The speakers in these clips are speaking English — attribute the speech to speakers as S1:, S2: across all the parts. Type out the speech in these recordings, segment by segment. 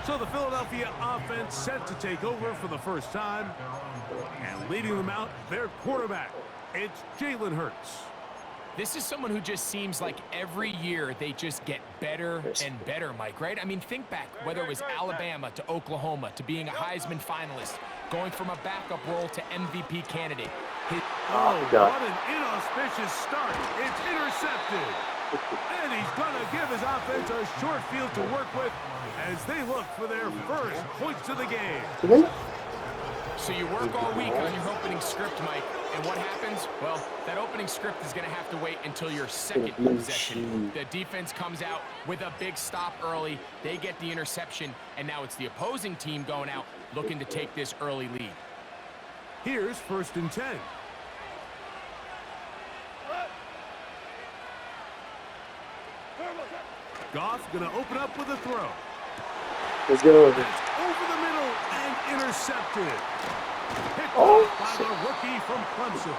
S1: So the Philadelphia offense set to take over for the first time. And leading them out, their quarterback. It's Jalen Hurts.
S2: This is someone who just seems like every year they just get better and better, Mike, right? I mean, think back, whether it was Alabama to Oklahoma to being a Heisman finalist, going from a backup role to MVP candidate.
S1: Oh, what an inauspicious start. It's intercepted. And he's going to give his offense a short field to work with as they look for their first points of the game.
S2: So you work all week on your opening script, Mike, and what happens? Well, that opening script is going to have to wait until your second possession. The defense comes out with a big stop early. They get the interception, and now it's the opposing team going out looking to take this early lead.
S1: Here's 1st and 10. Goff going to open up with a throw.
S3: Let's go.
S1: It's over the middle and intercepted. Picked off by the rookie from Clemson.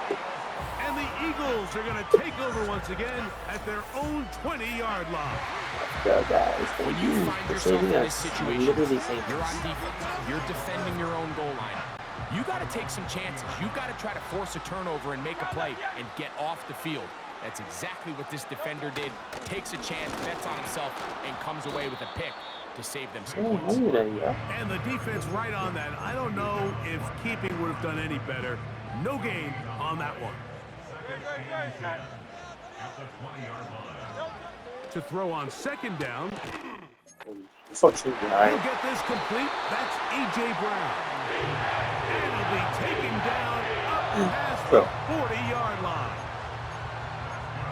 S1: And the Eagles are going to take over once again at their own 20-yard line.
S3: Go, guys.
S2: When you find yourself in this situation, you're on defense. You're defending your own goal line. You got to take some chances. You got to try to force a turnover and make a play and get off the field. That's exactly what this defender did. Takes a chance, bets on himself, and comes away with a pick to save them some points.
S1: And the defense right on that. I don't know if keeping would have done any better. No gain on that one. To throw on 2nd down. He'll get this complete. That's A.J. Brown. And he'll be taken down up past the 40-yard line.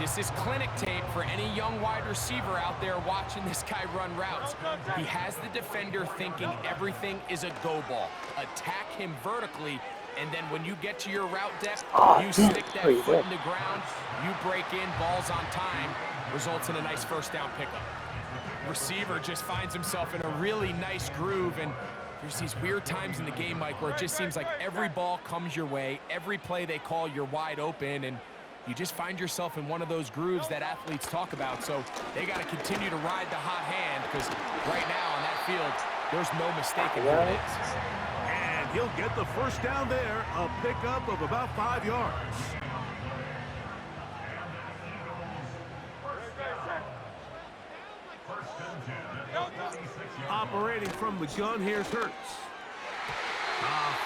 S2: This is clinic tape for any young wide receiver out there watching this guy run routes. He has the defender thinking everything is a go ball. Attack him vertically, and then when you get to your route depth, you stick that foot in the ground, you break in, balls on time, results in a nice 1st down pickup. Receiver just finds himself in a really nice groove, and there's these weird times in the game, Mike, where it just seems like every ball comes your way, every play they call, you're wide open, and you just find yourself in one of those grooves that athletes talk about. So they got to continue to ride the hot hand, because right now on that field, there's no mistaking who it is.
S1: And he'll get the 1st down there, a pickup of about 5 yards. Operating from the gun, here's Hurts.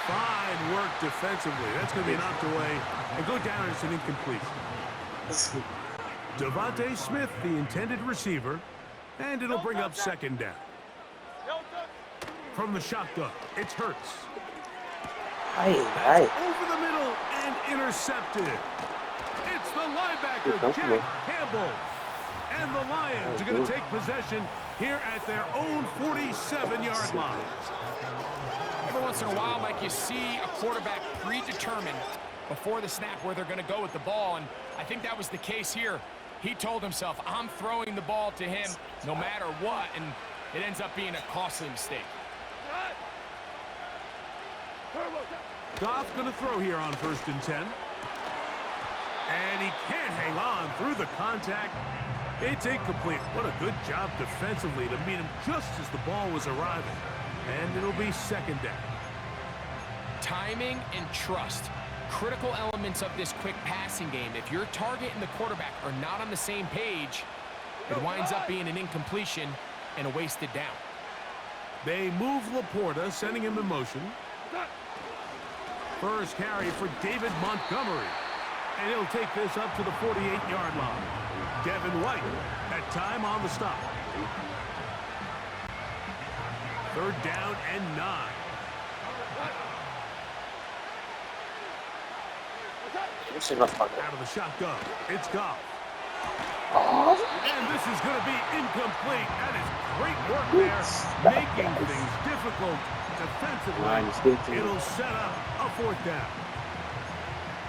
S1: Fine work defensively. That's going to be knocked away and go down as an incomplete. Devontae Smith, the intended receiver, and it'll bring up 2nd down. From the shotgun, it's Hurts. Over the middle and intercepted. It's the linebacker, Jack Campbell. And the Lions are going to take possession here at their own 47-yard line.
S2: Every once in a while, Mike, you see a quarterback predetermined before the snap where they're going to go with the ball, and I think that was the case here. He told himself, I'm throwing the ball to him no matter what, and it ends up being a costly mistake.
S1: Goff's going to throw here on 1st and 10. And he can't hang on through the contact. It's incomplete. What a good job defensively to meet him just as the ball was arriving. And it'll be 2nd down.
S2: Timing and trust, critical elements of this quick passing game. If your target and the quarterback are not on the same page, it winds up being an incompletion and a wasted down.
S1: They move Laporta, sending him in motion. First carry for David Montgomery. And he'll take this up to the 48-yard line. Devin White, at time on the stop. 3rd down and 9. Out of the shotgun, it's Goff. And this is going to be incomplete. That is great work there, making things difficult defensively. It'll set up a 4th down.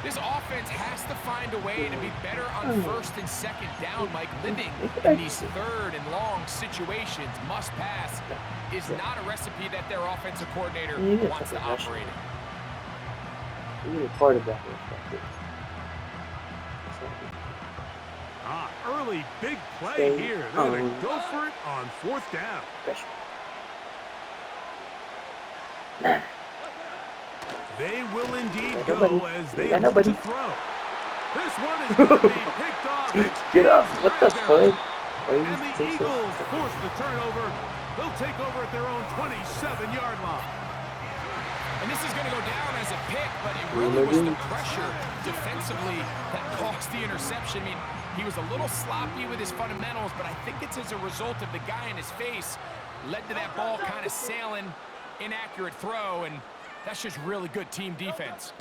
S2: This offense has to find a way to be better on 1st and 2nd down, Mike. Living in these 3rd and long situations, must pass, is not a recipe that their offensive coordinator wants to operate in.
S3: Part of that.
S1: Early big play here. They're going to go for it on 4th down. They will indeed
S3: Yeah,
S1: go
S3: nobody.
S1: as they
S3: Yeah,
S1: look
S3: nobody.
S1: to throw. This one is going to be picked off. It's
S3: Get up.
S1: James
S3: What the
S1: Bradbury.
S3: fuck? Why you
S1: And the
S3: take so-
S1: Eagles force the turnover. They'll take over at their own 27-yard line.
S2: And this is going to go down as a pick, but it really was the pressure defensively that caused the interception. I mean, he was a little sloppy with his fundamentals, but I think it's as a result of the guy in his face led to that ball kind of sailing, inaccurate throw, and that's just really good team defense.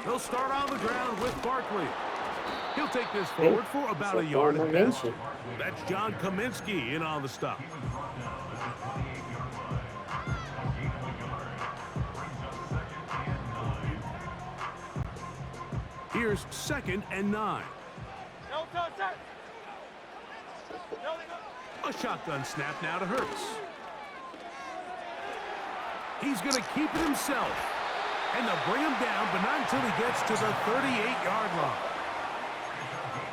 S1: They'll start on the ground with Barkley. He'll take this forward for about a yard at best. That's John Kaminsky in on the stop. Here's 2nd and 9. A shotgun snap now to Hurts. He's going to keep it himself. And they'll bring him down, but not until he gets to the 38-yard line.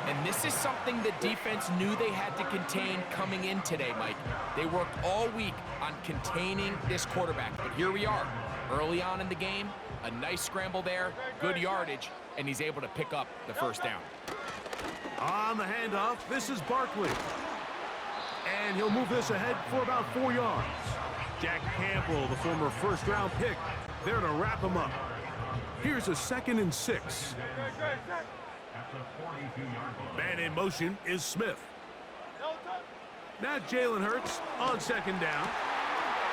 S2: And this is something the defense knew they had to contain coming in today, Mike. They worked all week on containing this quarterback, but here we are. Early on in the game, a nice scramble there, good yardage, and he's able to pick up the first down.
S1: On the handoff, this is Barkley. And he'll move this ahead for about 4 yards. Jack Campbell, the former first-round pick, there to wrap him up. Here's a 2nd and 6. Man in motion is Smith. Now Jalen Hurts on 2nd down.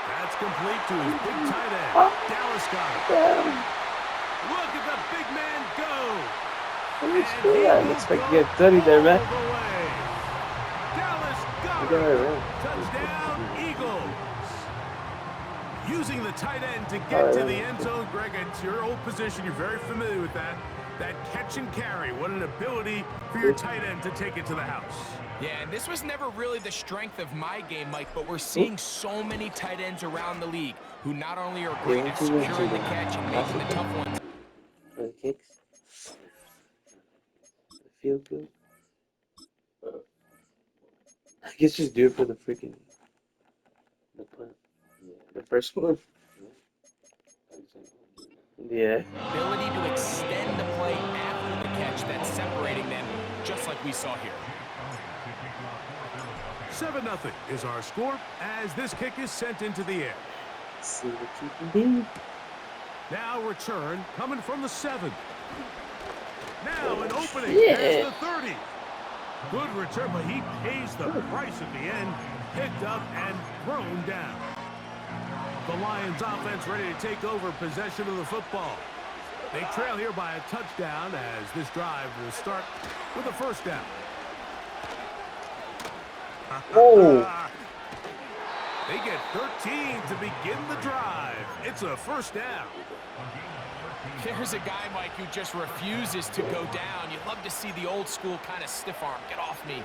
S1: That's complete to his big tight end. Dallas got it. Look at the big man go.
S3: I didn't expect to get 30 there, man.
S1: Dallas got it. Touchdown, Eagles. Using the tight end to get to the end zone, Greg, it's your old position. You're very familiar with that. That catch and carry. What an ability for your tight end to take it to the house.
S2: Yeah, and this was never really the strength of my game, Mike, but we're seeing so many tight ends around the league who not only are great at securing the catch and making the tough ones.
S3: For the kicks. The field goal. I guess just do it for the freaking. The first one. Yeah.
S2: Ability to extend the play after the catch that's separating them, just like we saw here.
S1: 7-0 is our score as this kick is sent into the air.
S3: Let's see what you can do.
S1: Now return coming from the 7. Now an opening
S3: Yeah.
S1: past the 30. Good return, but he pays the price at the end. Picked up and thrown down. The Lions offense ready to take over possession of the football. They trail here by a touchdown as this drive will start with a first down.
S3: Oh.
S1: They get 13 to begin the drive. It's a first down.
S2: There's a guy, Mike, who just refuses to go down. You'd love to see the old school kind of stiff arm. Get off me.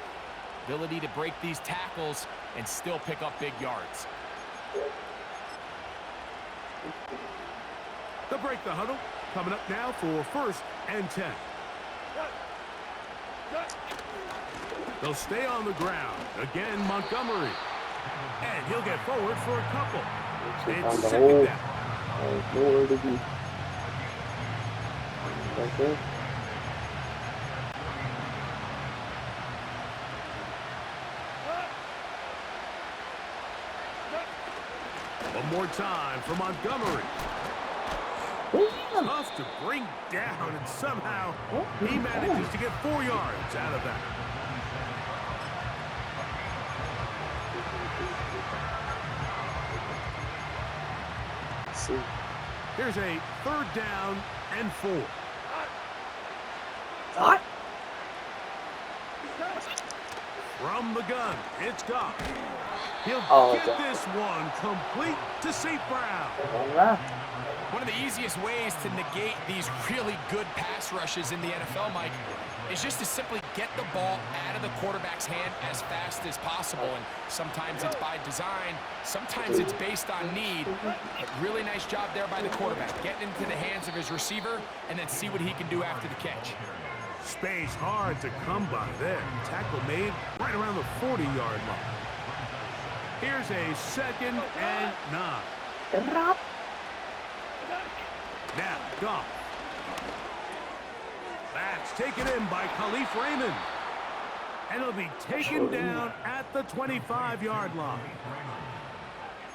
S2: Ability to break these tackles and still pick up big yards.
S1: They'll break the huddle. Coming up now for 1st and 10. They'll stay on the ground. Again, Montgomery. And he'll get forward for a couple. It's 2nd down.
S3: Nowhere to be. Right there.
S1: One more time for Montgomery. Tough to bring down, and somehow he manages to get 4 yards out of that.
S3: See.
S1: Here's a 3rd down and 4.
S3: What?
S1: From the gun, it's Goff. He'll get this one complete to St. Brown.
S2: One of the easiest ways to negate these really good pass rushes in the NFL, Mike, is just to simply get the ball out of the quarterback's hand as fast as possible. And sometimes it's by design, sometimes it's based on need. But really nice job there by the quarterback, getting into the hands of his receiver and then see what he can do after the catch.
S1: Space hard to come by there. Tackle made right around the 40-yard line. Here's a 2nd and 9. Now, Goff. That's taken in by Khalif Raymond. And it'll be taken down at the 25-yard line.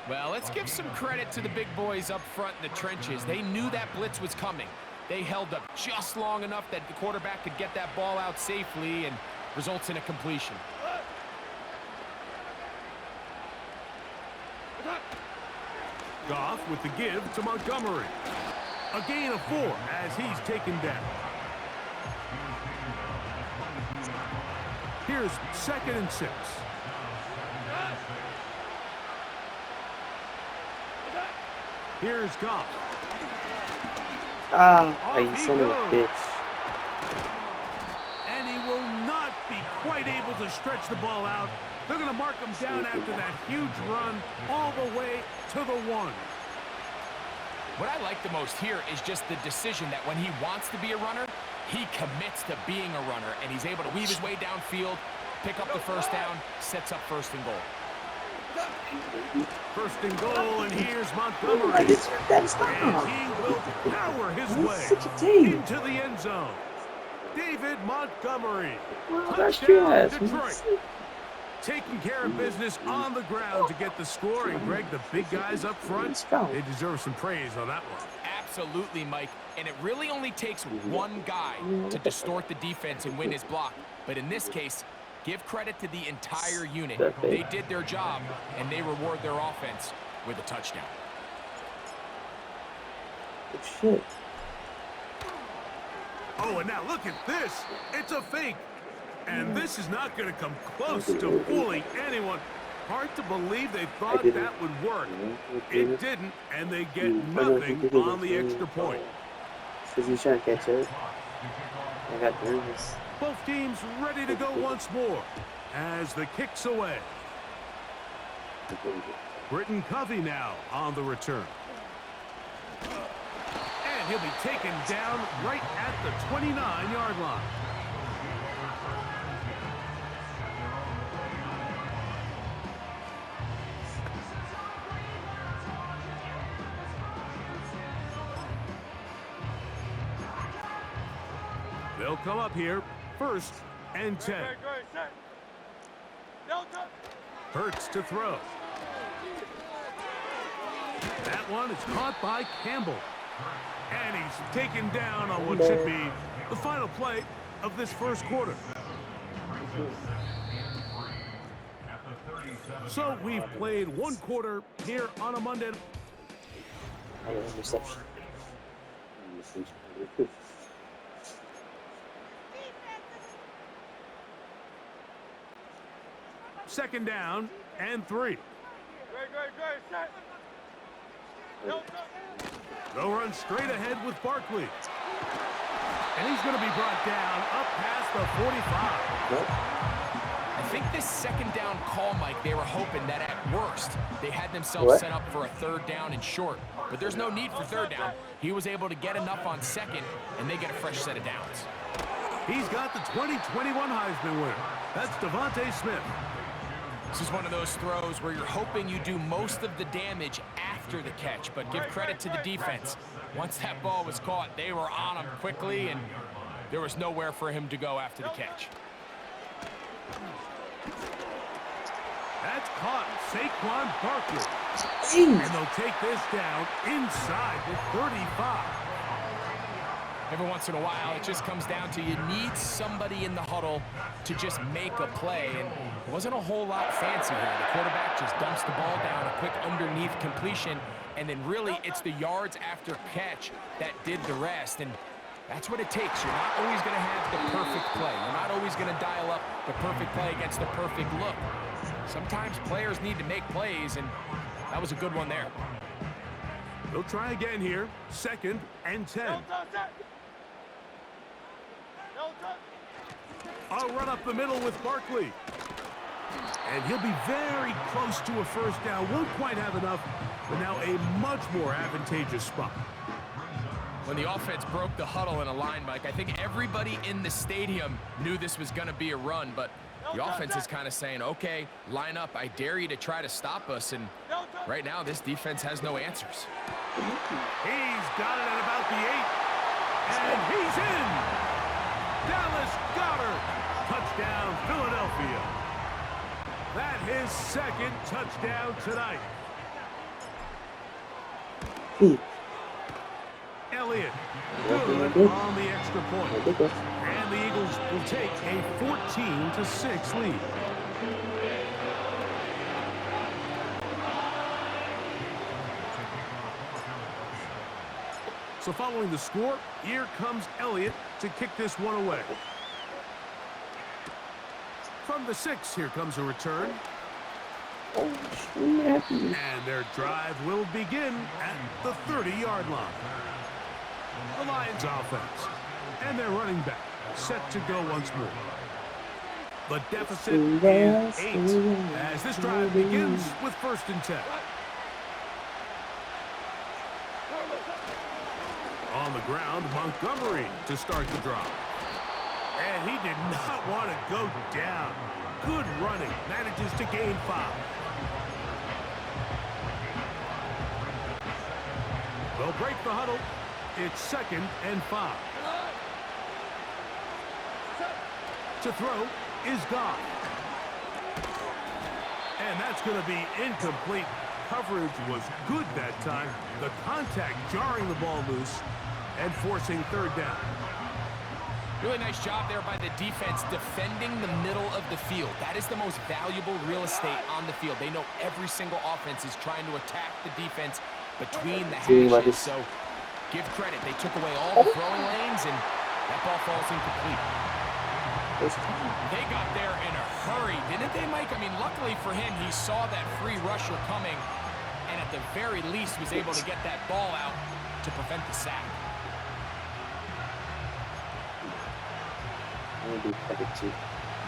S2: Well, let's give some credit to the big boys up front in the trenches. They knew that blitz was coming. They held up just long enough that the quarterback could get that ball out safely and results in a completion.
S1: Goff with the give to Montgomery. A gain of 4 as he's taken down. Here's 2nd and 6. Here's Goff.
S3: You son of a bitch.
S1: And he will not be quite able to stretch the ball out. They're going to mark him down after that huge run all the way to the 1.
S2: What I like the most here is just the decision that when he wants to be a runner, he commits to being a runner, and he's able to weave his way downfield, pick up the first down, sets up 1st and goal.
S1: 1st and goal, and here's Montgomery. And he will power his way into the end zone. David Montgomery. Touchdown, Detroit. Taking care of business on the ground to get the score. And Greg, the big guys up front, they deserve some praise on that one.
S2: Absolutely, Mike. And it really only takes one guy to distort the defense and win his block. But in this case, give credit to the entire unit. They did their job, and they reward their offense with a touchdown.
S3: Good shit.
S1: Oh, and now look at this. It's a fake. And this is not going to come close to fooling anyone. Hard to believe they thought that would work. It didn't, and they get nothing on the extra point.
S3: Because he's trying to catch it. I got nervous.
S1: Both teams ready to go once more as the kick's away. Britton Covey now on the return. And he'll be taken down right at the 29-yard line. They'll come up here, 1st and 10. Hurts to throw. That one is caught by Campbell. And he's taken down on what should be the final play of this 1st quarter. So we've played 1 quarter here on a Monday.
S3: Reception.
S1: 2nd down and 3. They'll run straight ahead with Barkley. And he's going to be brought down up past the 45.
S2: I think this 2nd down call, Mike, they were hoping that at worst they had themselves set up for a 3rd down and short. But there's no need for 3rd down. He was able to get enough on 2nd, and they get a fresh set of downs.
S1: He's got the 2021 Heisman winner. That's Devontae Smith.
S2: This is one of those throws where you're hoping you do most of the damage after the catch, but give credit to the defense. Once that ball was caught, they were on him quickly, and there was nowhere for him to go after the catch.
S1: That's caught Saquon Barkley. And they'll take this down inside the 35.
S2: Every once in a while, it just comes down to you need somebody in the huddle to just make a play, and it wasn't a whole lot fancy here. The quarterback just dumps the ball down, a quick underneath completion, and then really it's the yards after catch that did the rest, and that's what it takes. You're not always going to have the perfect play. You're not always going to dial up the perfect play against the perfect look. Sometimes players need to make plays, and that was a good one there.
S1: They'll try again here, 2nd and 10. I'll run up the middle with Barkley. And he'll be very close to a 1st down. Won't quite have enough, but now a much more advantageous spot.
S2: When the offense broke the huddle in a line, Mike, I think everybody in the stadium knew this was going to be a run, but the offense is kind of saying, okay, line up. I dare you to try to stop us. And right now, this defense has no answers.
S1: He's got it at about the 8. And he's in. Dallas Goedert. Touchdown, Philadelphia. That his second touchdown tonight. Elliott, good on the extra point. And the Eagles will take a 14-6 lead. So following the score, here comes Elliott to kick this one away. From the 6, here comes a return. And their drive will begin at the 30-yard line. The Lions offense and their running back set to go once more. The deficit is 8 as this drive begins with 1st and 10. On the ground, Montgomery to start the drive. And he did not want to go down. Good running, manages to gain 5. They'll break the huddle. It's 2nd and 5. To throw is Goff. And that's going to be incomplete. Coverage was good that time. The contact jarring the ball loose and forcing 3rd down.
S2: Really nice job there by the defense defending the middle of the field. That is the most valuable real estate on the field. They know every single offense is trying to attack the defense between the hashes. So give credit. They took away all the throwing lanes, and that ball falls incomplete. They got there in a hurry, didn't they, Mike? I mean, luckily for him, he saw that free rusher coming, and at the very least was able to get that ball out to prevent the sack.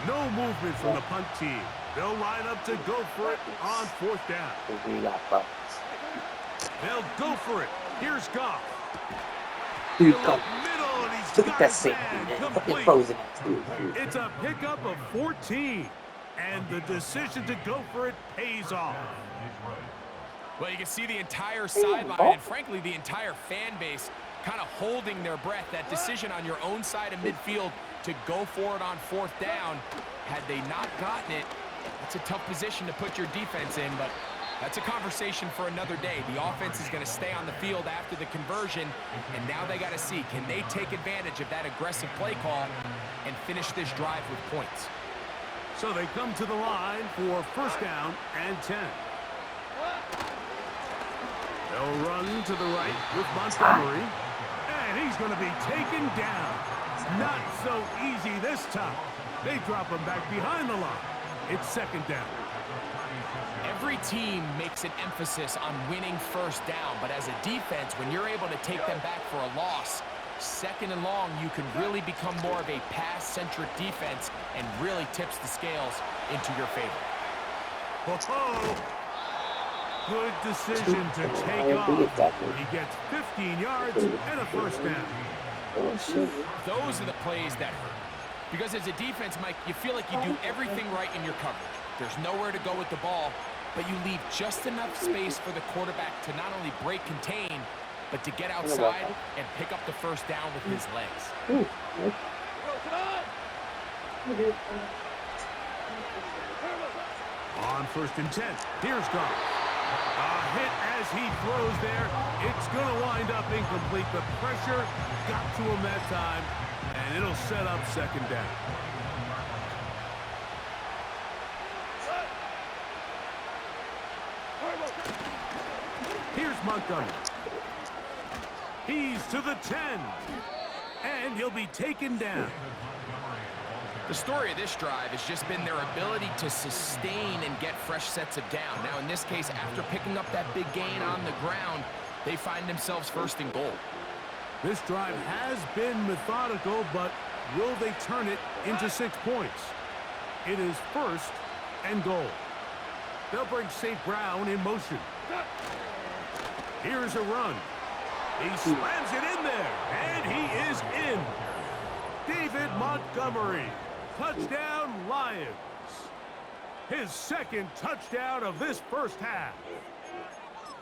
S1: No movement from the punt team. They'll line up to go for it on 4th down. They'll go for it. Here's Goff.
S3: Dude,
S1: Middle, and he's
S3: look
S1: got
S3: at that
S1: his
S3: safety,
S1: man
S3: man. Fucking
S1: complete.
S3: frozen.
S1: It's a pickup of 14, and the decision to go for it pays off.
S2: Well, you can see the entire sideline and, frankly, the entire fan base kind of holding their breath. That decision on your own side of midfield to go for it on 4th down, had they not gotten it, that's a tough position to put your defense in, but that's a conversation for another day. The offense is going to stay on the field after the conversion, and now they got to see, can they take advantage of that aggressive play call and finish this drive with points?
S1: So they come to the line for 1st down and 10. They'll run to the right with Montgomery, and he's going to be taken down. Not so easy this time. They drop him back behind the line. It's 2nd down.
S2: Every team makes an emphasis on winning 1st down, but as a defense, when you're able to take them back for a loss, 2nd and long, you can really become more of a pass-centric defense and really tips the scales into your favor.
S1: Oh, good decision to take off. He gets 15 yards and a 1st down.
S2: Those are the plays that hurt. Because as a defense, Mike, you feel like you do everything right in your coverage. There's nowhere to go with the ball, but you leave just enough space for the quarterback to not only break contain, but to get outside and pick up the 1st down with his legs.
S1: On 1st and 10, here's Goff. A hit as he throws there. It's going to wind up incomplete. The pressure got to him that time, and it'll set up 2nd down. Here's Montgomery. He's to the 10, and he'll be taken down.
S2: The story of this drive has just been their ability to sustain and get fresh sets of down. Now, in this case, after picking up that big gain on the ground, they find themselves 1st and goal.
S1: This drive has been methodical, but will they turn it into 6 points? It is 1st and goal. They'll bring St. Brown in motion. Here's a run. He slams it in there, and he is in. David Montgomery. Touchdown, Lions. His 2nd touchdown of this 1st half.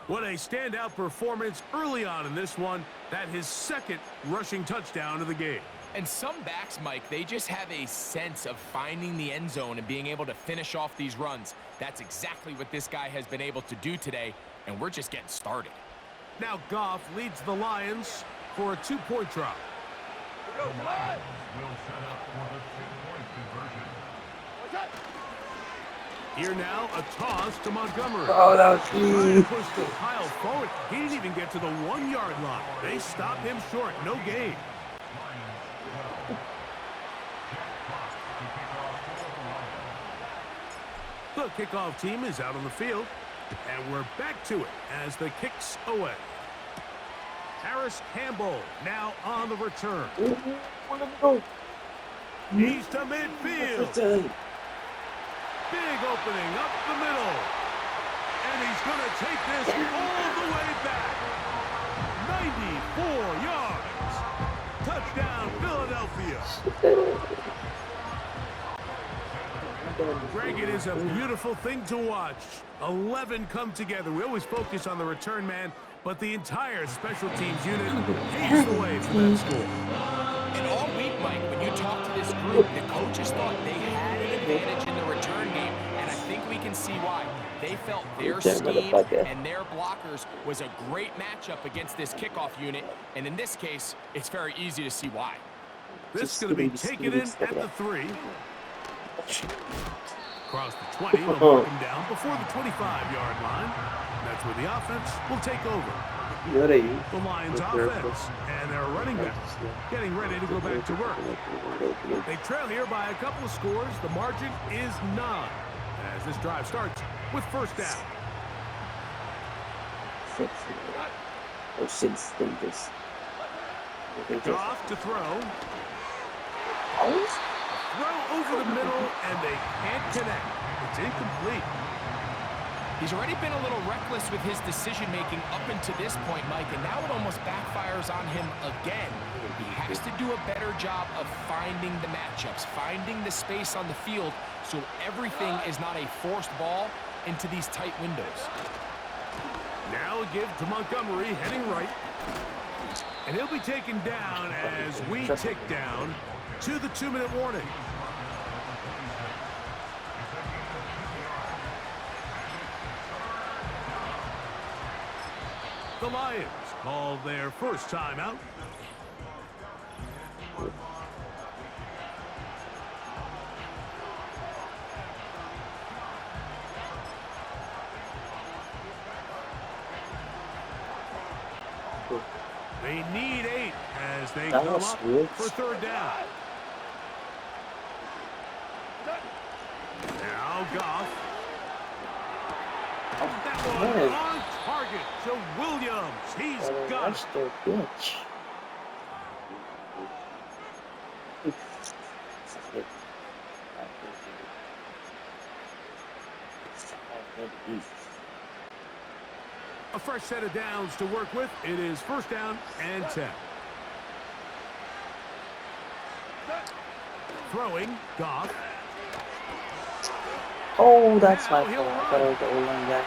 S1: What a standout performance early on in this one. That his second rushing touchdown of the game.
S2: And some backs, Mike, they just have a sense of finding the end zone and being able to finish off these runs. That's exactly what this guy has been able to do today, and we're just getting started.
S1: Now Goff leads the Lions for a 2-point try. Here now, a toss to Montgomery.
S3: Oh, that was huge.
S1: Pushed the pile forward. He didn't even get to the 1-yard line. They stopped him short. No gain. The kickoff team is out on the field, and we're back to it as the kick's away. Harris Campbell now on the return. He's to midfield. Big opening up the middle. And he's going to take this all the way back. 94 yards. Touchdown, Philadelphia. Greg, it is a beautiful thing to watch. 11 come together. We always focus on the return man, but the entire special teams unit paves the way for that score.
S2: And all week, Mike, when you talk to this group, the coaches thought they had an advantage in the return game, and I think we can see why. They felt their scheme and their blockers was a great matchup against this kickoff unit, and in this case, it's very easy to see why.
S1: This is going to be taken in at the 3. Across the 20, they'll mark him down before the 25-yard line. That's where the offense will take over. The Lions offense and their running backs getting ready to go back to work. They trail here by a couple of scores. The margin is 9 as this drive starts with first down. Goff to throw. Throw over the middle, and they can't connect. It's incomplete.
S2: He's already been a little reckless with his decision-making up until this point, Mike, and now it almost backfires on him again. He has to do a better job of finding the matchups, finding the space on the field, so everything is not a forced ball into these tight windows.
S1: Now a give to Montgomery, heading right. And he'll be taken down as we tick down to the 2-minute warning. The Lions call their first timeout. They need 8 as they come up for third down. Now Goff. That one on target to Williams. He's got it. A fresh set of downs to work with. It is first down and 10. Throwing, Goff.
S3: Oh, that's my fault. I thought it was the O-line guy.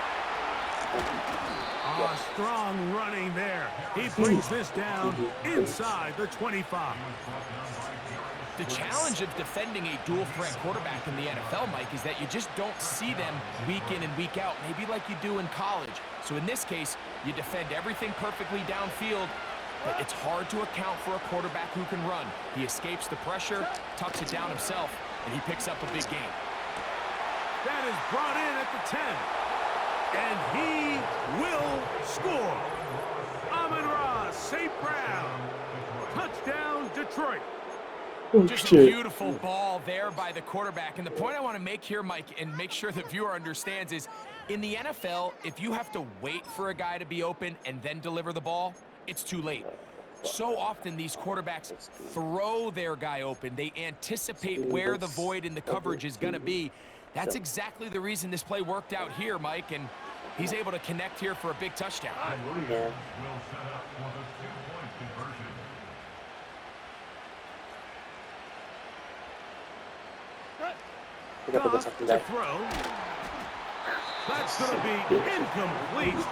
S1: Strong running there. He brings this down inside the 25.
S2: The challenge of defending a dual-threat quarterback in the NFL, Mike, is that you just don't see them week in and week out, maybe like you do in college. So in this case, you defend everything perfectly downfield, but it's hard to account for a quarterback who can run. He escapes the pressure, tucks it down himself, and he picks up a big gain.
S1: That is brought in at the 10, and he will score. Amon-Ra St. Brown, touchdown Detroit.
S2: Just a beautiful ball there by the quarterback. And the point I want to make here, Mike, and make sure the viewer understands is, in the NFL, if you have to wait for a guy to be open and then deliver the ball, it's too late. So often these quarterbacks throw their guy open. They anticipate where the void in the coverage is going to be. That's exactly the reason this play worked out here, Mike, and he's able to connect here for a big touchdown.
S3: Yeah.
S1: Goff to throw. That's going to be incomplete.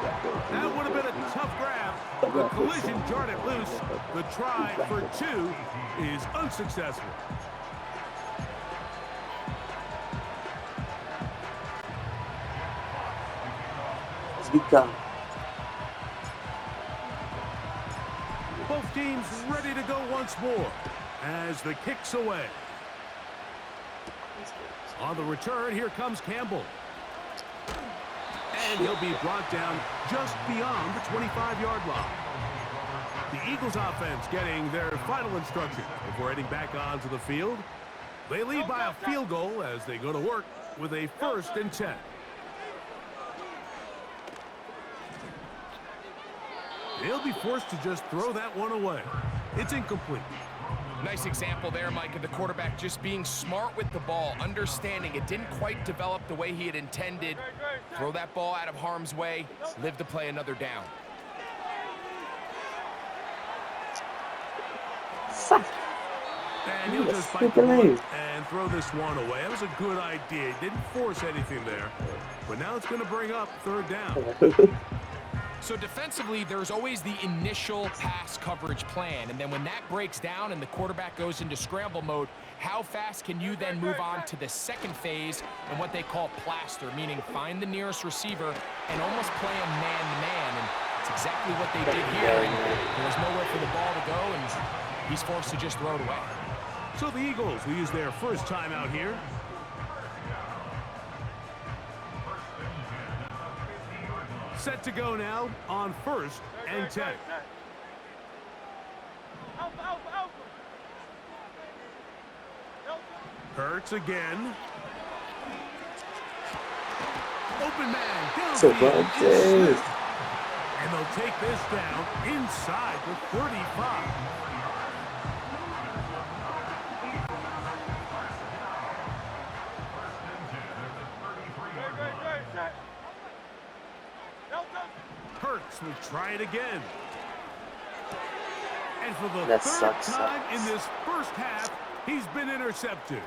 S1: That would have been a tough grab. The collision jarred it loose. The try for 2 is unsuccessful. Both teams ready to go once more as the kick's away. On the return, here comes Campbell. And he'll be brought down just beyond the 25-yard line. The Eagles offense getting their final instruction before heading back onto the field. They lead by a field goal as they go to work with a 1st and 10. He'll be forced to just throw that one away. It's incomplete.
S2: Nice example there, Mike, of the quarterback just being smart with the ball, understanding it didn't quite develop the way he had intended. Throw that ball out of harm's way, live to play another down.
S1: And he'll just bite the bullet and throw this one away. That was a good idea. He didn't force anything there. But now it's going to bring up 3rd down.
S2: So defensively, there's always the initial pass coverage plan, and then when that breaks down and the quarterback goes into scramble mode, how fast can you then move on to the second phase and what they call plaster, meaning find the nearest receiver and almost play him man-to-man, and it's exactly what they did here. And there was nowhere for the ball to go, and he's forced to just throw it away.
S1: So the Eagles will use their first time out here. Set to go now on 1st and 10. Hurts again. Open man down
S3: So
S1: field. And they'll take this down inside the 35. Hurts will try it again. And for the 3rd time in this first half, he's been intercepted.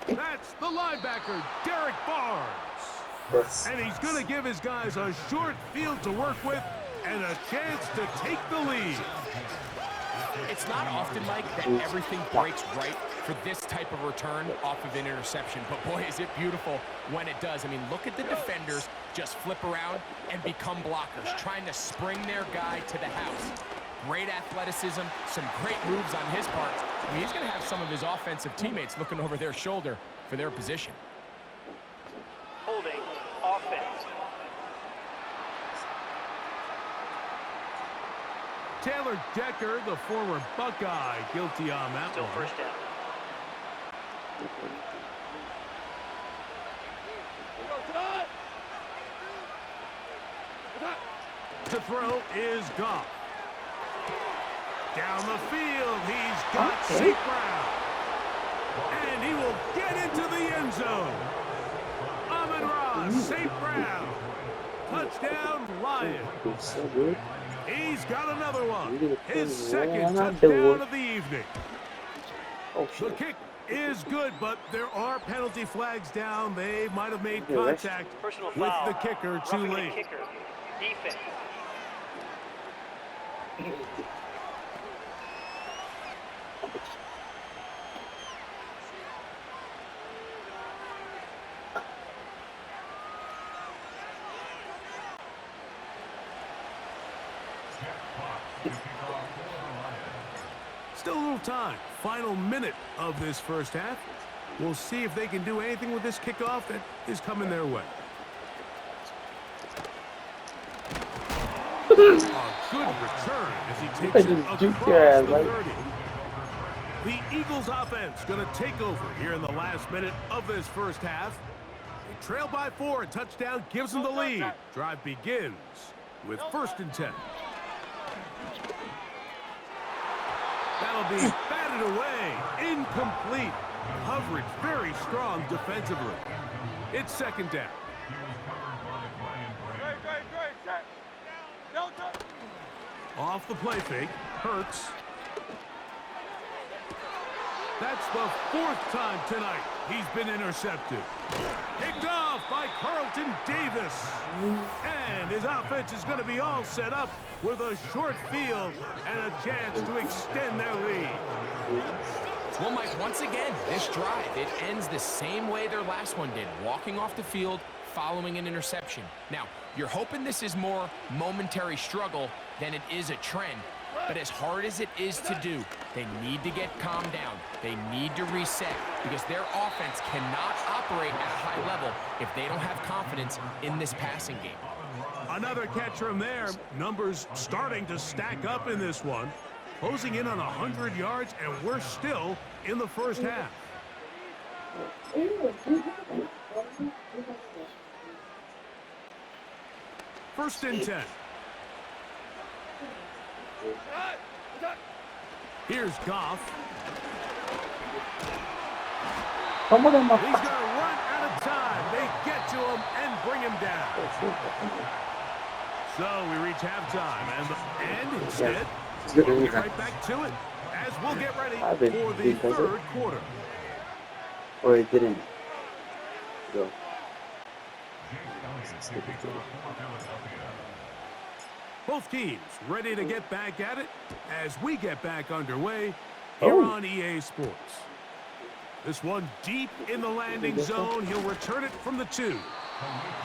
S1: That's the linebacker, Derek Barnes. And he's going to give his guys a short field to work with and a chance to take the lead.
S2: It's not often, Mike, that everything breaks right for this type of return off of an interception. But, boy, is it beautiful when it does. I mean, look at the defenders just flip around and become blockers, trying to spring their guy to the house. Great athleticism, some great moves on his part. I mean, he's going to have some of his offensive teammates looking over their shoulder for their position.
S4: Holding offense.
S1: Taylor Decker, the former Buckeye, guilty on that
S4: Still
S1: one.
S4: first down.
S1: To throw is Goff. Down the field, he's got St. Brown. And he will get into the end zone. Amon-Ra, St. Brown. Touchdown, Lions. He's got another one. His 2nd touchdown of the evening. The kick is good, but there are penalty flags down. They might have made contact with the kicker too late.
S4: Kicker. Defense.
S1: Still a little time. Final minute of this first half. We'll see if they can do anything with this kickoff that is coming their way. A good return as he takes it across the 30. The Eagles offense going to take over here in the last minute of this first half. They trail by 4. A touchdown gives them the lead. Drive begins with 1st and 10. That'll be batted away. Incomplete. Coverage very strong defensively. It's 2nd down. Off the play fake. Hurts. That's the 4th time tonight he's been intercepted. Picked off by Carlton Davis. And his offense is going to be all set up with a short field and a chance to extend their lead.
S2: Well, Mike, once again, this drive, it ends the same way their last one did, walking off the field, following an interception. Now, you're hoping this is more momentary struggle than it is a trend. But as hard as it is to do, they need to get calmed down. They need to reset because their offense cannot operate at a high level if they don't have confidence in this passing game.
S1: Another catch from there. Numbers starting to stack up in this one. Closing in on 100 yards, and we're still in the first half. First and 10. Here's Goff. He's going to run out of time. They get to him and bring him down. So we reach halftime, and instead, we'll get right back to it as we'll get ready for the third quarter.
S3: Or it didn't go.
S1: Both teams ready to get back at it as we get back underway here on EA Sports. This one deep in the landing zone. He'll return it from the 2.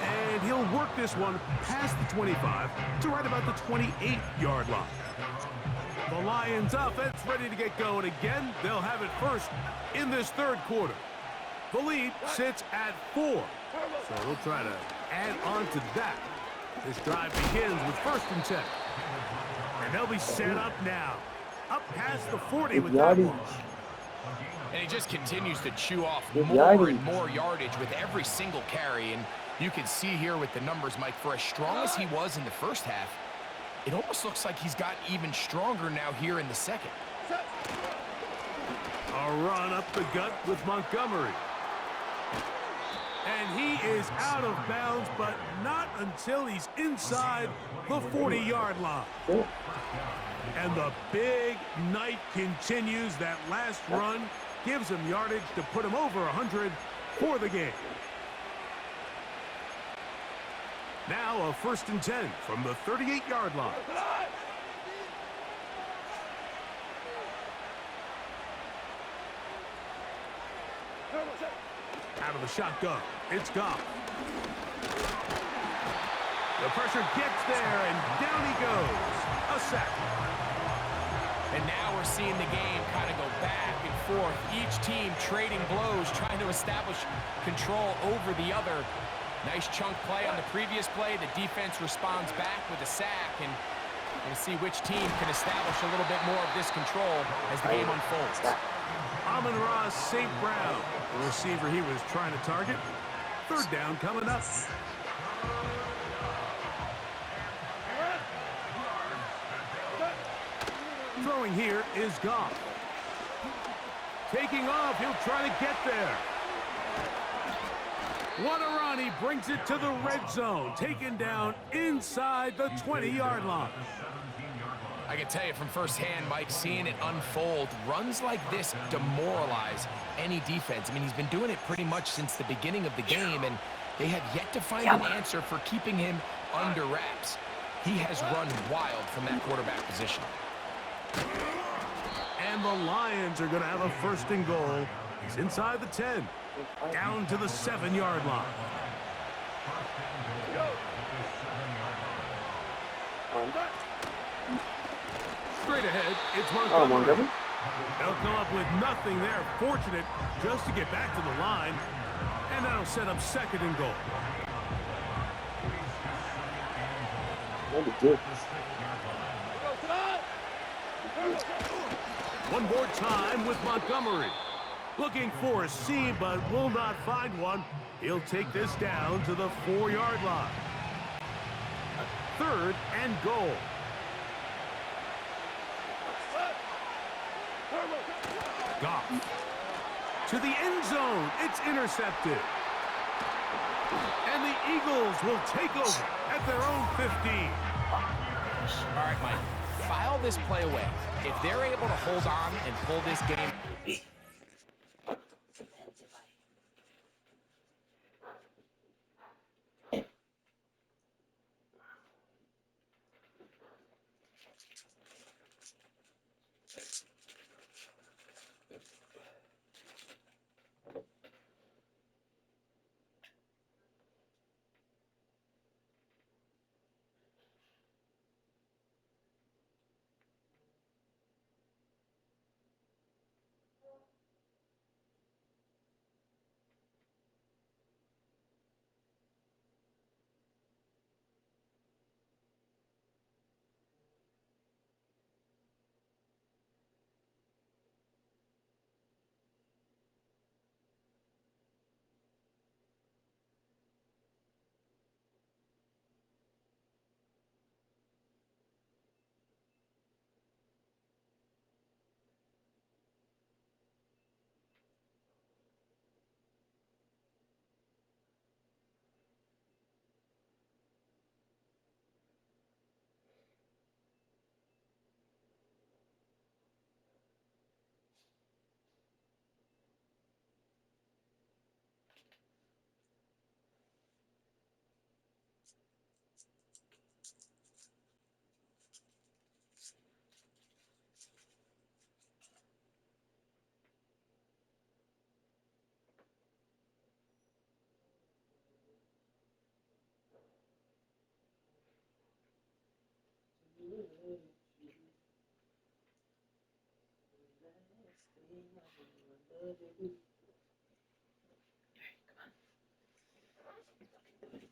S1: And he'll work this one past the 25 to right about the 28-yard line. The Lions offense ready to get going again. They'll have it first in this third quarter. The lead sits at 4. So we'll try to add on to that. This drive begins with first and 10. And they'll be set up now. Up past the 40 with that one.
S2: And he just continues to chew off more and more yardage with every single carry. And you can see here with the numbers, Mike, for as strong as he was in the first half, it almost looks like he's gotten even stronger now here in the second.
S1: A run up the gut with Montgomery. And he is out of bounds, but not until he's inside the 40-yard line. And the big night continues. That last run gives him yardage to put him over 100 for the game. Now a first and 10 from the 38-yard line. Out of the shotgun, it's Goff. The pressure gets there, and down he goes. A sack.
S2: And now we're seeing the game kind of go back and forth. Each team trading blows, trying to establish control over the other. Nice chunk play on the previous play. The defense responds back with a sack, and we'll see which team can establish a little bit more of this control as the game unfolds.
S1: Amon-Ra St. Brown, the receiver he was trying to target. Third down coming up. Throwing here is Goff. Taking off, he'll try to get there. What a run, he brings it to the red zone. Taken down inside the 20-yard line.
S2: I can tell you from firsthand, Mike, seeing it unfold, runs like this demoralize any defense. I mean, he's been doing it pretty much since the beginning of the game, and they have yet to find an answer for keeping him under wraps. He has run wild from that quarterback position.
S1: And the Lions are going to have a first and goal. He's inside the 10, down to the 7-yard line. Straight ahead, it's Montgomery. They'll come up with nothing there. Fortunate just to get back to the line. And that'll set up second and goal. One more time with Montgomery. Looking for a seam, but will not find one. He'll take this down to the 4-yard line. Third and goal. Goff to the end zone. It's intercepted. And the Eagles will take over at their own 15.
S2: All right, Mike, file this play away. If they're able to hold on and pull this game.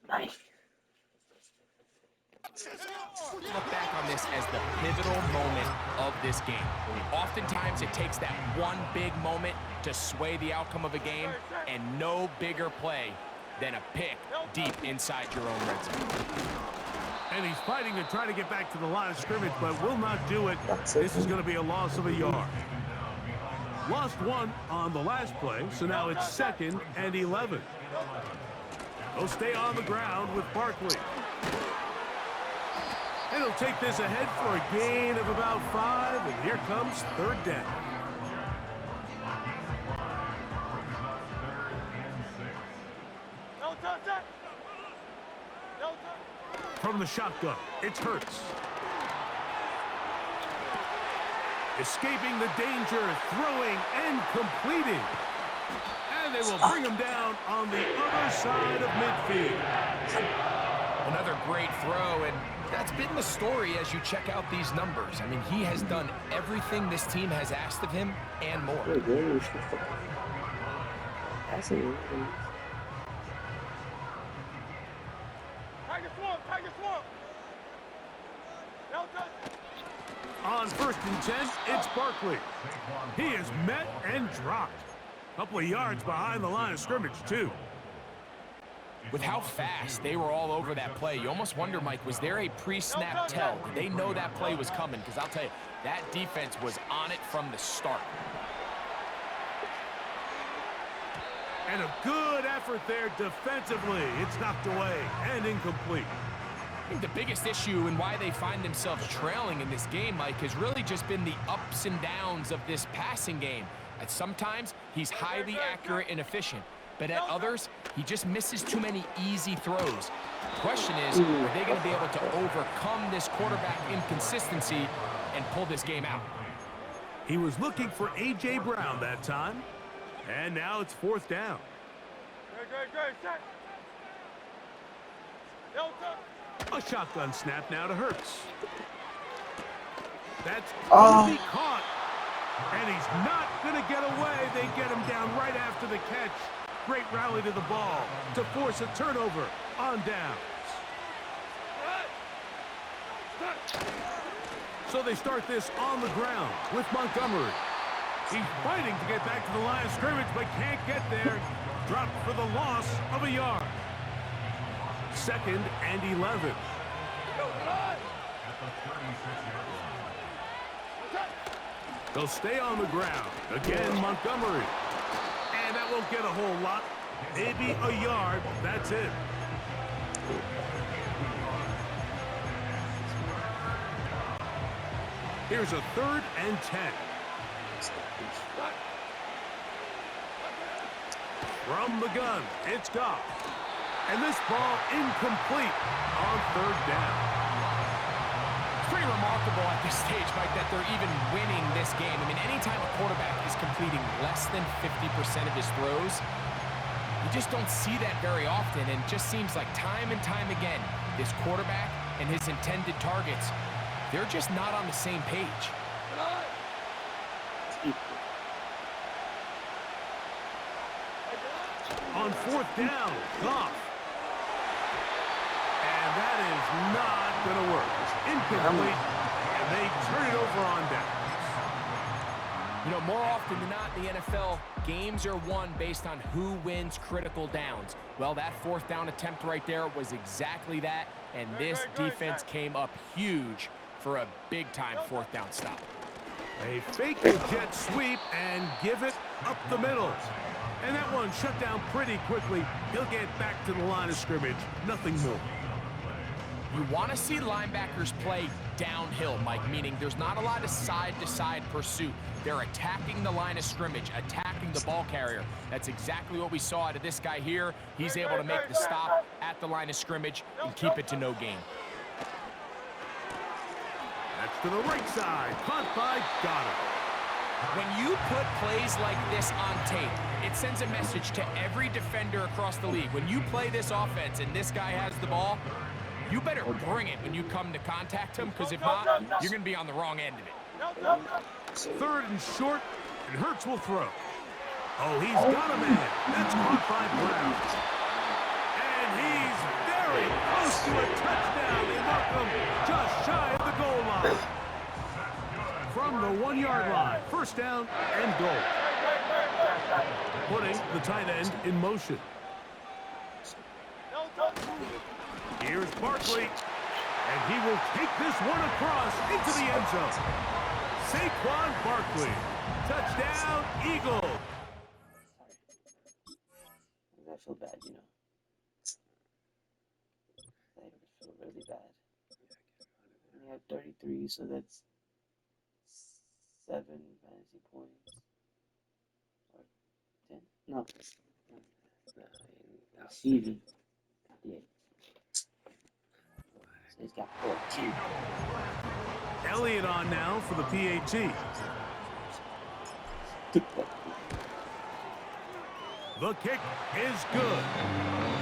S3: Nice.
S2: Look back on this as the pivotal moment of this game. Oftentimes it takes that one big moment to sway the outcome of a game, and no bigger play than a pick deep inside your own red zone.
S1: And he's fighting to try to get back to the line of scrimmage, but will not do it. This is going to be a loss of a yard. Lost one on the last play, so now it's 2nd and 11. They'll stay on the ground with Barkley. And he'll take this ahead for a gain of about 5, and here comes 3rd down. From the shotgun, it's Hurts. Escaping the danger, throwing and completing. And they will bring him down on the other side of midfield.
S2: Another great throw, and that's been the story as you check out these numbers. I mean, he has done everything this team has asked of him and more.
S1: On 1st and 10, it's Barkley. He is met and dropped. A couple of yards behind the line of scrimmage, too.
S2: With how fast they were all over that play, you almost wonder, Mike, was there a pre-snap tell? Did they know that play was coming? Because I'll tell you, that defense was on it from the start.
S1: And a good effort there defensively. It's knocked away and incomplete.
S2: I think the biggest issue and why they find themselves trailing in this game, Mike, has really just been the ups and downs of this passing game. And sometimes he's highly accurate and efficient, but at others, he just misses too many easy throws. The question is, are they going to be able to overcome this quarterback inconsistency and pull this game out?
S1: He was looking for A.J. Brown that time, and now it's 4th down. A shotgun snap now to Hurts. That's going to be caught. And he's not going to get away. They get him down right after the catch. Great rally to the ball to force a turnover on downs. So they start this on the ground with Montgomery. He's fighting to get back to the line of scrimmage, but can't get there. Dropped for the loss of a yard. 2nd and 11. They'll stay on the ground. Again, Montgomery. And that won't get a whole lot. Maybe a yard. That's it. Here's a 3rd and 10. From the gun, it's Goff. And this ball incomplete on 3rd down.
S2: It's pretty remarkable at this stage, Mike, that they're even winning this game. I mean, anytime a quarterback is completing less than 50% of his throws, you just don't see that very often. And it just seems like time and time again, this quarterback and his intended targets, they're just not on the same page.
S1: On 4th down, Goff. And that is not going to work. It's incomplete, and they turn it over on downs.
S2: You know, more often than not in the NFL, games are won based on who wins critical downs. Well, that 4th down attempt right there was exactly that, and this defense came up huge for a big-time 4th down stop.
S1: They fake the jet sweep and give it up the middle. And that one shut down pretty quickly. He'll get back to the line of scrimmage. Nothing more.
S2: You want to see linebackers play downhill, Mike, meaning there's not a lot of side-to-side pursuit. They're attacking the line of scrimmage, attacking the ball carrier. That's exactly what we saw out of this guy here. He's able to make the stop at the line of scrimmage and keep it to no gain.
S1: That's to the right side. Caught by Goddard.
S2: When you put plays like this on tape, it sends a message to every defender across the league. When you play this offense and this guy has the ball, You better bring it when you come to contact him, because if not, you're going to be on the wrong end of it.
S1: 3rd and short, and Hurts will throw. Oh, he's got a man. That's caught by Brown. And he's very close to a touchdown. They mark him just shy of the goal line. From the 1-yard line, 1st down and goal. Putting the tight end in motion. Here's Barkley, and he will take this one across into the end zone. Saquon Barkley, touchdown, Eagles.
S3: I feel bad, you know. I feel really bad. I only have 33, so that's 7 fantasy points. Or 10? No. Receiving. Yeah. So he's got 14.
S1: Elliott on now for the PAT. The kick is good.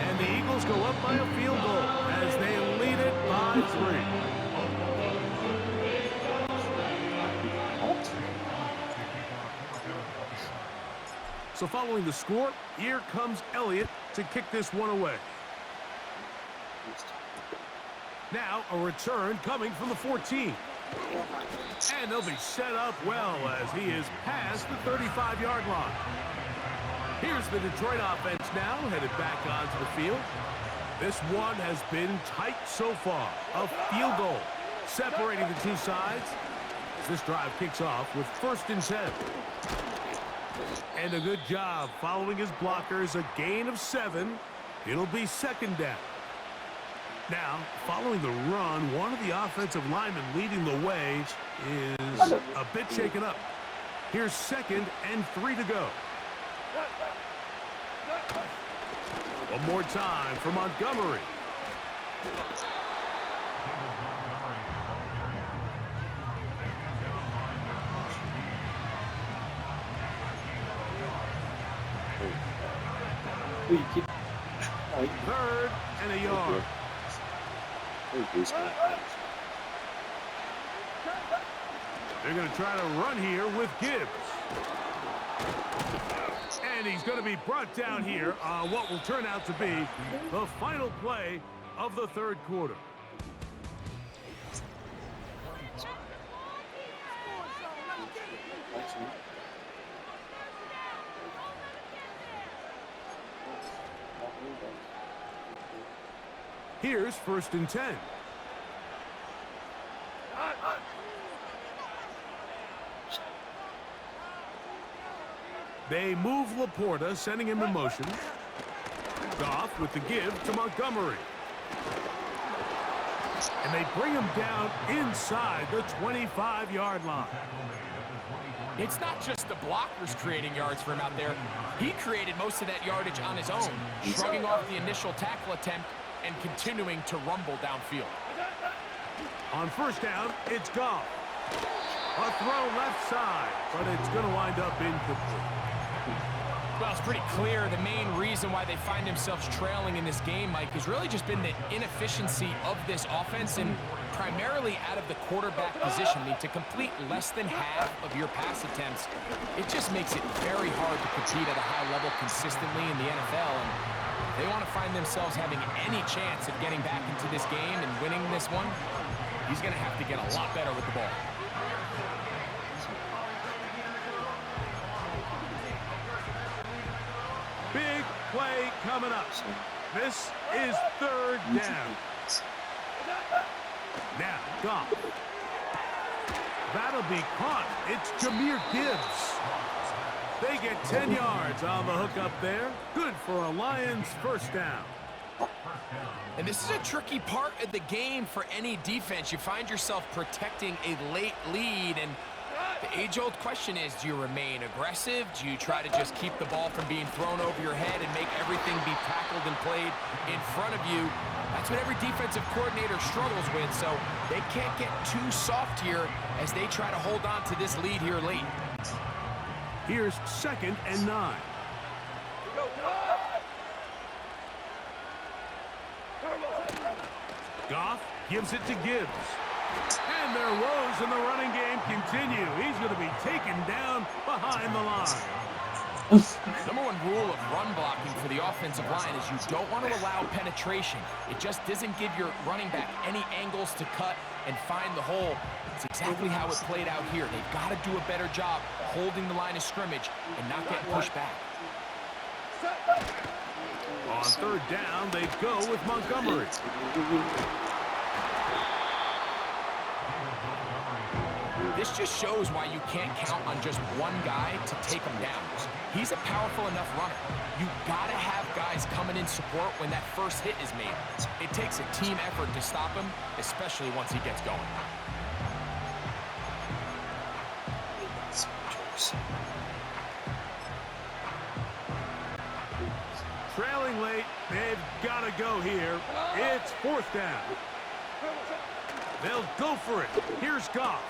S1: And the Eagles go up by a field goal as they lead it by 3. So following the score, here comes Elliott to kick this one away. Now a return coming from the 14. And they'll be set up well as he is past the 35-yard line. Here's the Detroit offense now headed back onto the field. This one has been tight so far. A field goal separating the two sides as this drive kicks off with 1st and 10. And a good job following his blockers, a gain of 7. It'll be 2nd down. Now, following the run, one of the offensive linemen leading the way is a bit shaken up. Here's 2nd and 3 to go. One more time for Montgomery. Third and a yard. They're going to try to run here with Gibbs. And he's going to be brought down here on what will turn out to be the final play of the 3rd quarter. Here's 1st and 10. They move Laporta, sending him in motion. Goff with the give to Montgomery. And they bring him down inside the 25-yard line.
S2: It's not just the blockers creating yards for him out there. He created most of that yardage on his own, shrugging off the initial tackle attempt and continuing to rumble downfield.
S1: On 1st down, it's Goff. A throw left side, but it's going to wind up incomplete.
S2: Well, it's pretty clear the main reason why they find themselves trailing in this game, Mike, has really just been the inefficiency of this offense and primarily out of the quarterback position. I mean, to complete less than half of your pass attempts, it just makes it very hard to compete at a high level consistently in the NFL. And if they want to find themselves having any chance of getting back into this game and winning this one, he's going to have to get a lot better with the ball.
S1: Big play coming up. This is 3rd down. Now, Goff. That'll be caught. It's Jahmyr Gibbs. They get 10 yards on the hook up there. Good for a Lions 1st down.
S2: And this is a tricky part of the game for any defense. You find yourself protecting a late lead, and the age-old question is, do you remain aggressive? Do you try to just keep the ball from being thrown over your head and make everything be tackled and played in front of you? That's what every defensive coordinator struggles with, so they can't get too soft here as they try to hold on to this lead here late.
S1: Here's 2nd and 9. Goff gives it to Gibbs. And their woes in the running game continue. He's going to be taken down behind the line.
S2: Number one rule of run blocking for the offensive line is you don't want to allow penetration. It just doesn't give your running back any angles to cut and find the hole. It's exactly how it played out here. They've got to do a better job holding the line of scrimmage and not getting pushed back.
S1: On third down, they go with Montgomery.
S2: This just shows why you can't count on just one guy to take him down. He's a powerful enough runner. You gotta have guys coming in support when that first hit is made. It takes a team effort to stop him, especially once he gets going.
S1: Trailing late, they've got to go here. It's fourth down. They'll go for it. Here's Goff.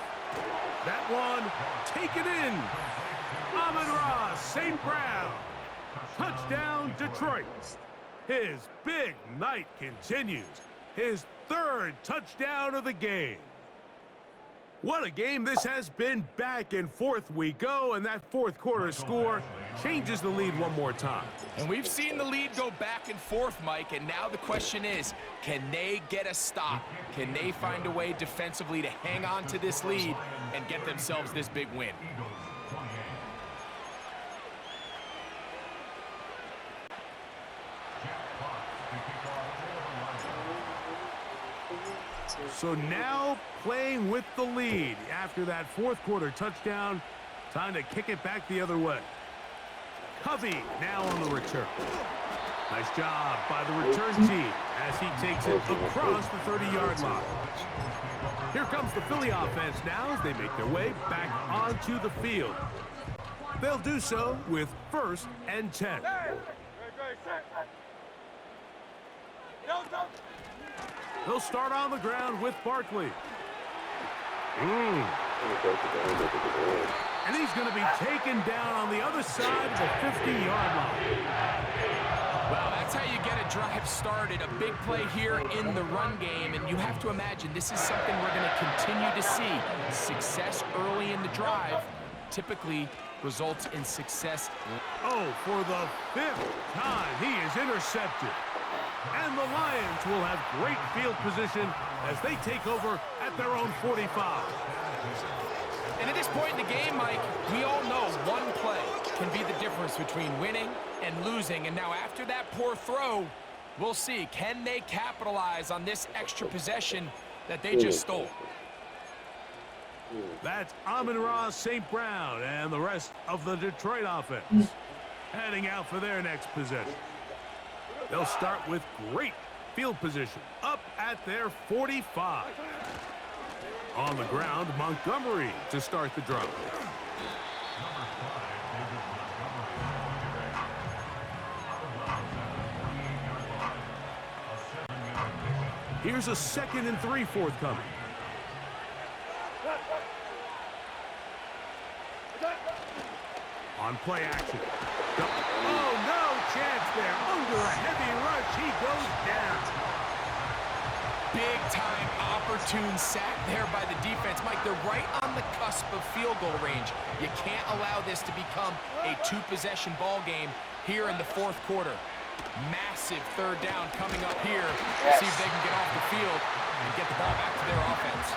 S1: That one, taken in. Amon-Ra St. Brown. Touchdown, Detroit. His big night continues. His third touchdown of the game. What a game this has been. Back and forth we go, and that fourth quarter score changes the lead one more time.
S2: And we've seen the lead go back and forth, Mike, and now the question is, can they get a stop? Can they find a way defensively to hang on to this lead and get themselves this big win?
S1: So now playing with the lead after that fourth quarter touchdown, time to kick it back the other way. Covey now on the return. Nice job by the return team as he takes it across the 30-yard line. Here comes the Philly offense now as they make their way back onto the field. They'll do so with 1st and 10. They'll start on the ground with Barkley. And he's going to be taken down on the other side of the 50-yard line.
S2: Well, that's how you get a drive started. A big play here in the run game, and you have to imagine this is something we're going to continue to see. Success early in the drive typically results in success.
S1: Oh, for the 5th time, he is intercepted. And the Lions will have great field position as they take over at their own 45.
S2: And at this point in the game, Mike, we all know one play can be the difference between winning and losing. And now after that poor throw, we'll see, can they capitalize on this extra possession that they just stole?
S1: That's Amon-Ra St. Brown and the rest of the Detroit offense heading out for their next possession. They'll start with great field position up at their 45. On the ground, Montgomery to start the drive. Here's a 2nd and 3 forthcoming. On play action. Oh, no chance there. Under a heavy rush, he goes down.
S2: Big-time opportune sack there by the defense. Mike, they're right on the cusp of field goal range. You can't allow this to become a 2-possession ball game here in the fourth quarter. Massive 3rd down coming up here. See if they can get off the field and get the ball back to their offense.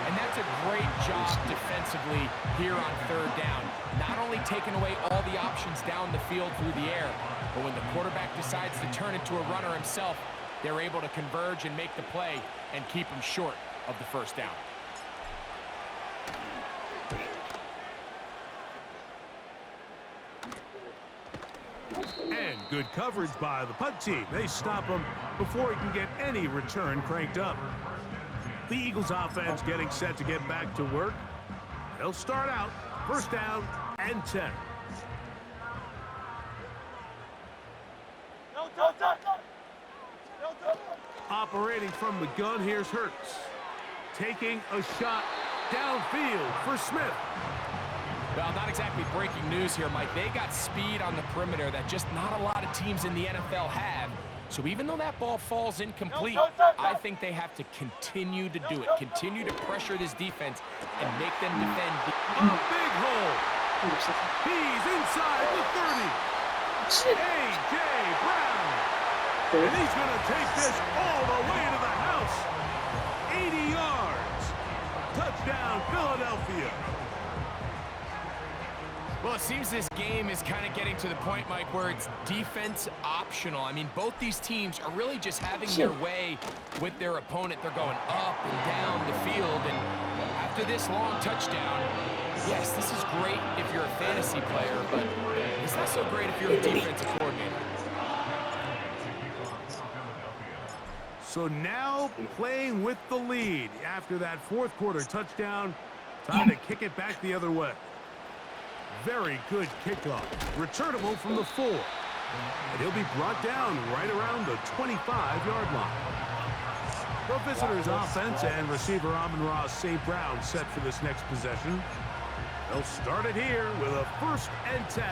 S2: And that's a great job defensively here on 3rd down. Not only taking away all the options down the field through the air, but when the quarterback decides to turn into a runner himself, they're able to converge and make the play and keep him short of the 1st down.
S1: And good coverage by the punt team. They stop him before he can get any return cranked up. The Eagles offense getting set to get back to work. They'll start out 1st down and 10. Operating from the gun, here's Hurts. Taking a shot downfield for Smith.
S2: Well, not exactly breaking news here, Mike. They got speed on the perimeter that just not a lot of teams in the NFL have. So even though that ball falls incomplete, I think they have to continue to do it, continue to pressure this defense and make them defend.
S1: A big hole. He's inside the 30. A.J. Brown. And he's going to take this all the way to the house. 80 yards. Touchdown, Philadelphia.
S2: Well, it seems this game is kind of getting to the point, Mike, where it's defense optional. I mean, both these teams are really just having their way with their opponent. They're going up and down the field, and after this long touchdown, yes, this is great if you're a fantasy player, but it's not so great if you're a defensive coordinator.
S1: So now playing with the lead after that fourth quarter touchdown, time to kick it back the other way. Very good kickoff. Returnable from the 4. And he'll be brought down right around the 25-yard line. The visitors' offense and receiver Amon-Ra St. Brown set for this next possession. They'll start it here with a 1st and 10.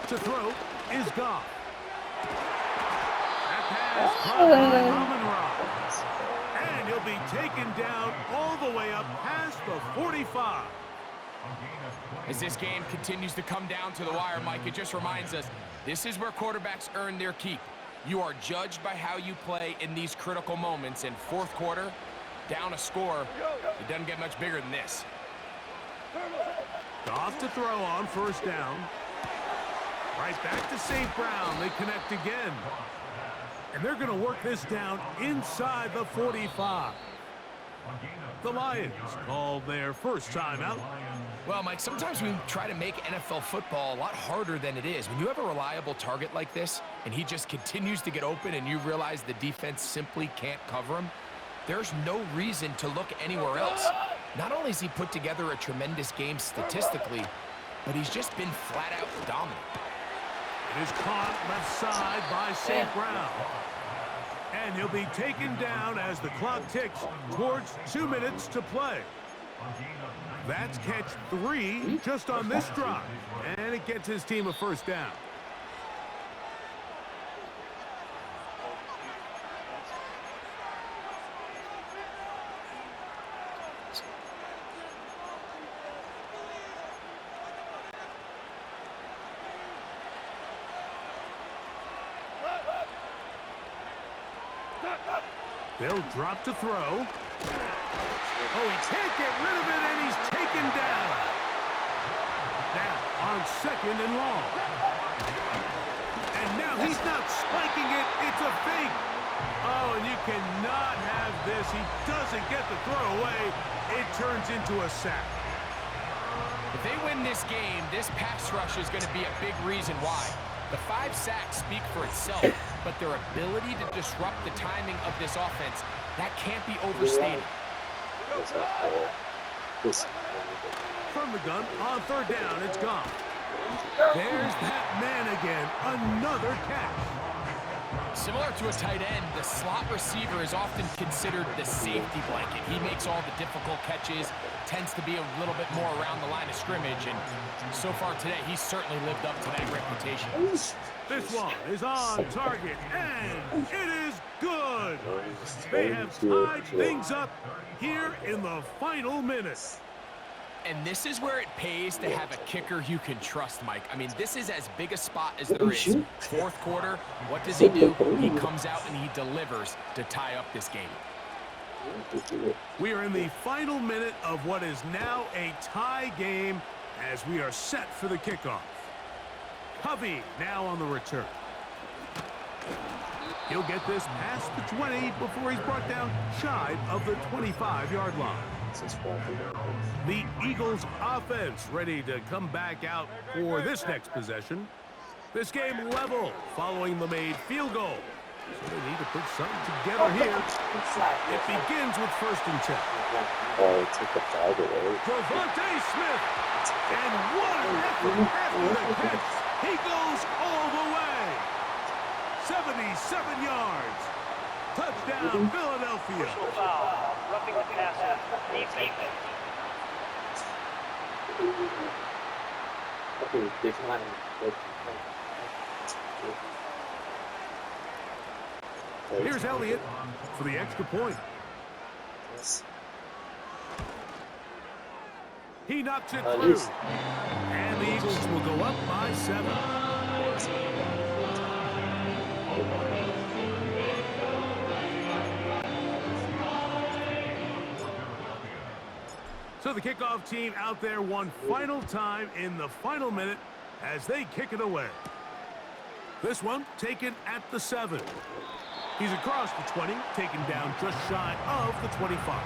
S1: To throw is Goff. That pass caught by Amon-Ra. And he'll be taken down all the way up past the 45.
S2: As this game continues to come down to the wire, Mike, it just reminds us, this is where quarterbacks earn their keep. You are judged by how you play in these critical moments. In fourth quarter, down a score, it doesn't get much bigger than this.
S1: Goff to throw on 1st down. Right back to St. Brown. They connect again. And they're going to work this down inside the 45. The Lions called their first timeout.
S2: Well, Mike, sometimes we try to make NFL football a lot harder than it is. When you have a reliable target like this, and he just continues to get open and you realize the defense simply can't cover him, there's no reason to look anywhere else. Not only has he put together a tremendous game statistically, but he's just been flat-out dominant.
S1: It is caught left side by St. Brown. And he'll be taken down as the clock ticks towards 2 minutes to play. That's catch 3 just on this drive. And it gets his team a 1st down. They'll drop to throw. Oh, he can't get rid of it, and he's taken down. Now on 2nd and long. And now he's not spiking it. It's a fake. Oh, and you cannot have this. He doesn't get the throw away. It turns into a sack.
S2: If they win this game, this pass rush is going to be a big reason why. The 5 sacks speak for itself, but their ability to disrupt the timing of this offense, that can't be overstated.
S1: From the gun, on 3rd down, it's gone. There's that man again, another catch.
S2: Similar to a tight end, the slot receiver is often considered the safety blanket. He makes all the difficult catches, tends to be a little bit more around the line of scrimmage, and so far today, he's certainly lived up to that reputation.
S1: This one is on target, and it is good. They have tied things up here in the final minute.
S2: And this is where it pays to have a kicker you can trust, Mike. I mean, this is as big a spot as there is. Fourth quarter, what does he do? He comes out and he delivers to tie up this game.
S1: We are in the final minute of what is now a tie game as we are set for the kickoff. Covey now on the return. He'll get this past the 20 before he's brought down shy of the 25-yard line. The Eagles offense ready to come back out for this next possession. This game level following the made field goal. So they need to put something together here. It begins with 1st and 10. Devontae Smith. And what an effort after the catch. He goes all the way. 77 yards. Touchdown, Philadelphia.
S4: Foul. Roughing the passer. Deep defense.
S3: Okay, decline.
S1: Here's Elliott for the extra point.
S3: Yes.
S1: He knocks it through. And the Eagles will go up by 7. So the kickoff team out there one final time in the final minute as they kick it away. This one taken at the 7. He's across the 20, taken down just shy of the 25.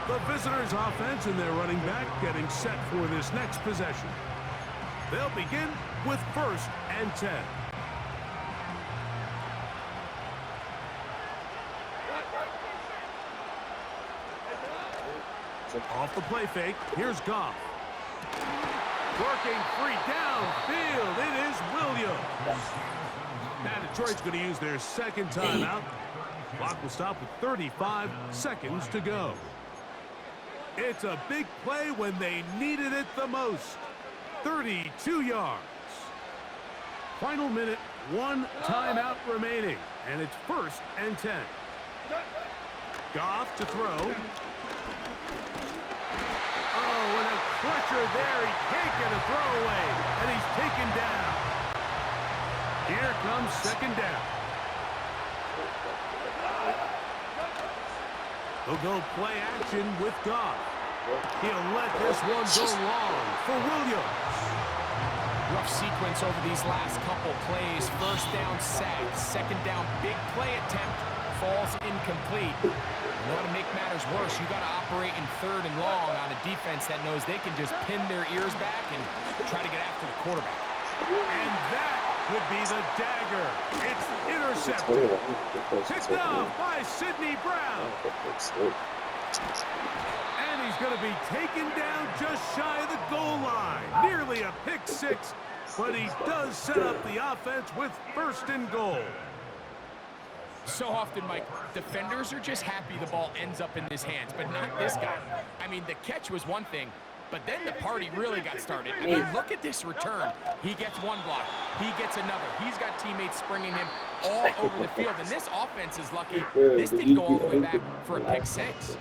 S1: The visitors' offense and their running back getting set for this next possession. They'll begin with 1st and 10. Off the play fake, here's Goff. Working free downfield, it is Williams. Now Detroit's going to use their second timeout. Clock will stop with 35 seconds to go. It's a big play when they needed it the most. 32 yards. Final minute, 1 timeout remaining, and it's 1st and 10. Goff to throw. Oh, and a pressure there. He can't get a throwaway, and he's taken down. Here comes 2nd down. He'll go play action with Goff. He'll let this one go long for Williams.
S2: Rough sequence over these last couple plays. 1st down sack, 2nd down big play attempt, falls incomplete. You want to make matters worse, you got to operate in 3rd and long on a defense that knows they can just pin their ears back and try to get after the quarterback.
S1: And that would be the dagger. It's intercepted. Picked off by Sidney Brown. And he's going to be taken down just shy of the goal line. Nearly a pick 6, but he does set up the offense with 1st and goal.
S2: So often, Mike, defenders are just happy the ball ends up in his hands, but not this guy. I mean, the catch was one thing, but then the party really got started. I mean, look at this return. He gets one block. He gets another. He's got teammates springing him all over the field, and this offense is lucky. This didn't go all the way back for a pick 6.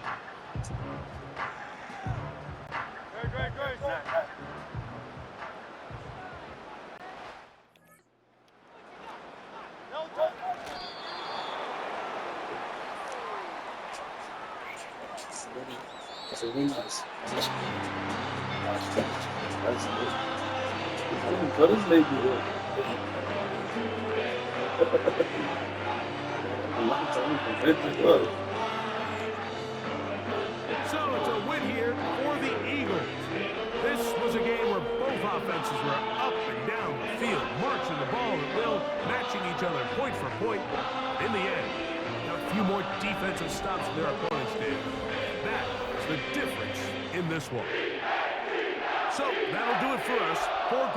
S3: It's a Windows. That's it. What is they do?
S1: So it's a win here for the Eagles. This was a game where both offenses were up and down the field, marching the ball at will, matching each other point for point. In the end, a few more defensive stops than their opponents did. That's the difference in this one. So that'll do it for us. For